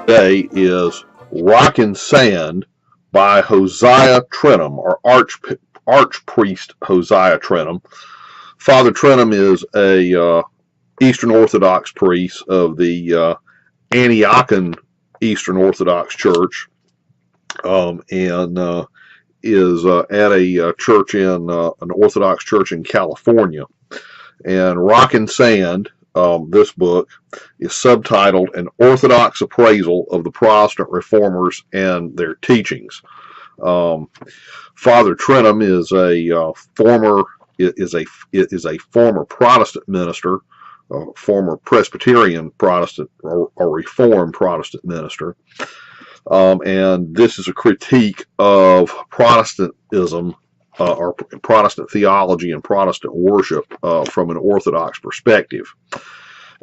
today is Rock and Sand by Josiah Trenham, or Archpriest Josiah Trenham. Father Trenham is a Eastern Orthodox priest of the Antiochian Eastern Orthodox Church, and is at a church in an Orthodox church in California. And Rock and Sand, this book, is subtitled An Orthodox Appraisal of the Protestant Reformers and Their Teachings. Father Trenham is a former Protestant minister, former Presbyterian Protestant or Reformed Protestant minister, and this is a critique of Protestantism, or Protestant theology and Protestant worship from an Orthodox perspective.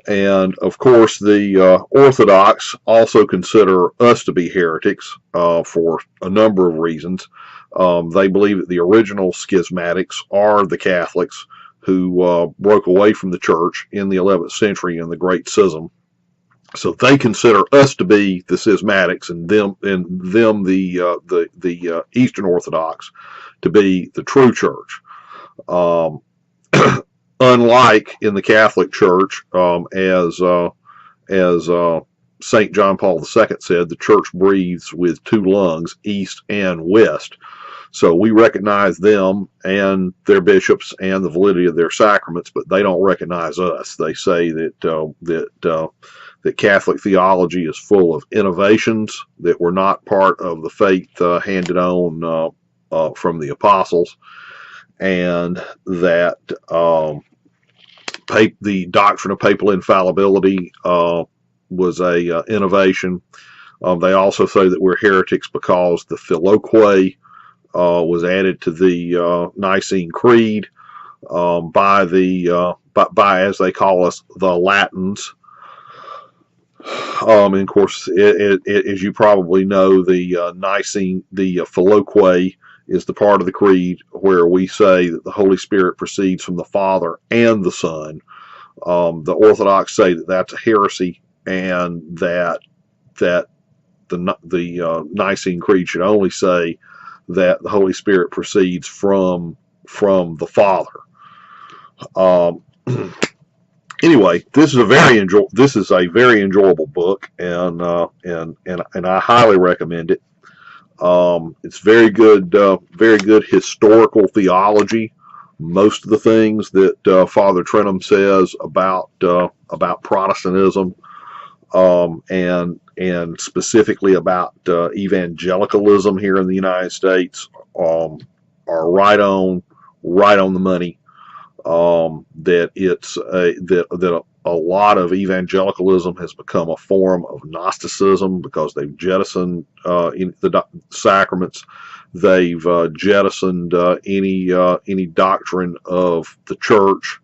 And of course, the Orthodox also consider us to be heretics for a number of reasons. They believe that the original schismatics are the Catholics who broke away from the church in the 11th century in the Great Schism. So they consider us to be the schismatics, and them the Eastern Orthodox to be the true church. Unlike in the Catholic Church, as St. John Paul II said, the church breathes with two lungs, east and west. So we recognize them and their bishops and the validity of their sacraments, but they don't recognize us. They say that Catholic theology is full of innovations that were not part of the faith handed on from the apostles, and that the doctrine of papal infallibility was a innovation. They also say that we're heretics because the Filioque was added to the Nicene Creed by as they call us, the Latins. And of course, as you probably know, the Filioque is the part of the creed where we say that the Holy Spirit proceeds from the Father and the Son. The Orthodox say that that's a heresy, and that the Nicene Creed should only say that the Holy Spirit proceeds from the Father. Anyway, this is a very enjoyable book, and I highly recommend it. It's very good historical theology. Most of the things that Father Trenham says about Protestantism, and specifically about evangelicalism here in the United States, are right on the money. That a lot of evangelicalism has become a form of Gnosticism because they've jettisoned the sacraments. They've jettisoned any doctrine of the church.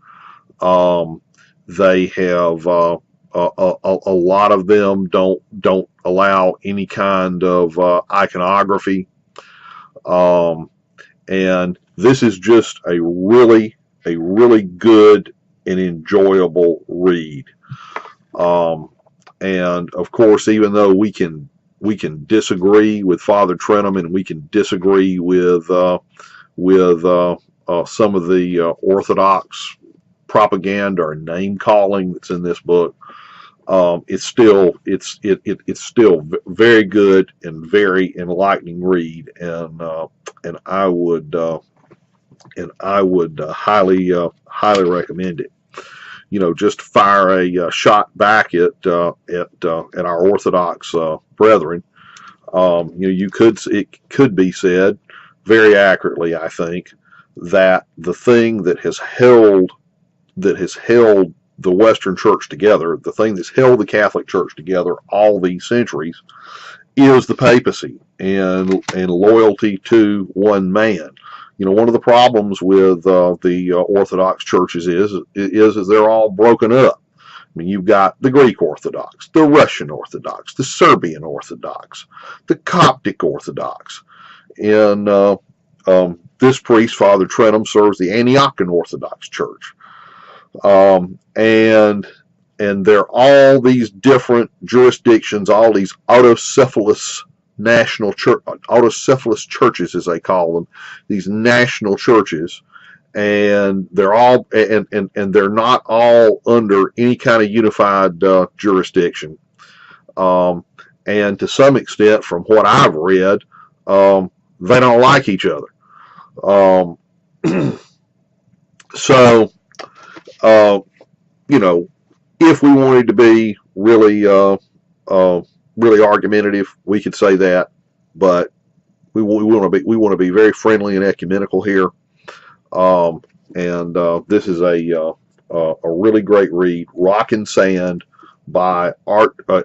They have a lot of them don't allow any kind of iconography, and this is just a really good and enjoyable read. And of course, even though we can disagree with Father Trenham, and we can disagree with some of the Orthodox propaganda or name calling that's in this book, it's still very good and very enlightening read, and I would highly recommend it. Just fire a shot back at our Orthodox brethren. It could be said very accurately, I think, that the thing that has held the Western Church together, the thing that's held the Catholic Church together all these centuries, is the papacy and loyalty to one man. One of the problems with the Orthodox churches is they're all broken up. I mean, you've got the Greek Orthodox, the Russian Orthodox, the Serbian Orthodox, the Coptic Orthodox. And this priest, Father Trenham, serves the Antiochian Orthodox Church. And there are all these different jurisdictions, all these autocephalous autocephalous churches, as they call them, these national churches, and they're all and they're not all under any kind of unified jurisdiction. And to some extent, from what I've read, they don't like each other. So, you know, if we wanted to be really, really argumentative, we could say that, but we want to be very friendly and ecumenical here. This is a really great read, Rock and Sand, by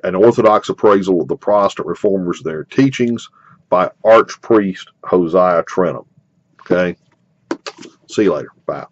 an Orthodox appraisal of the Protestant Reformers, their teachings, by Archpriest Josiah Trenham. Okay, see you later. Bye.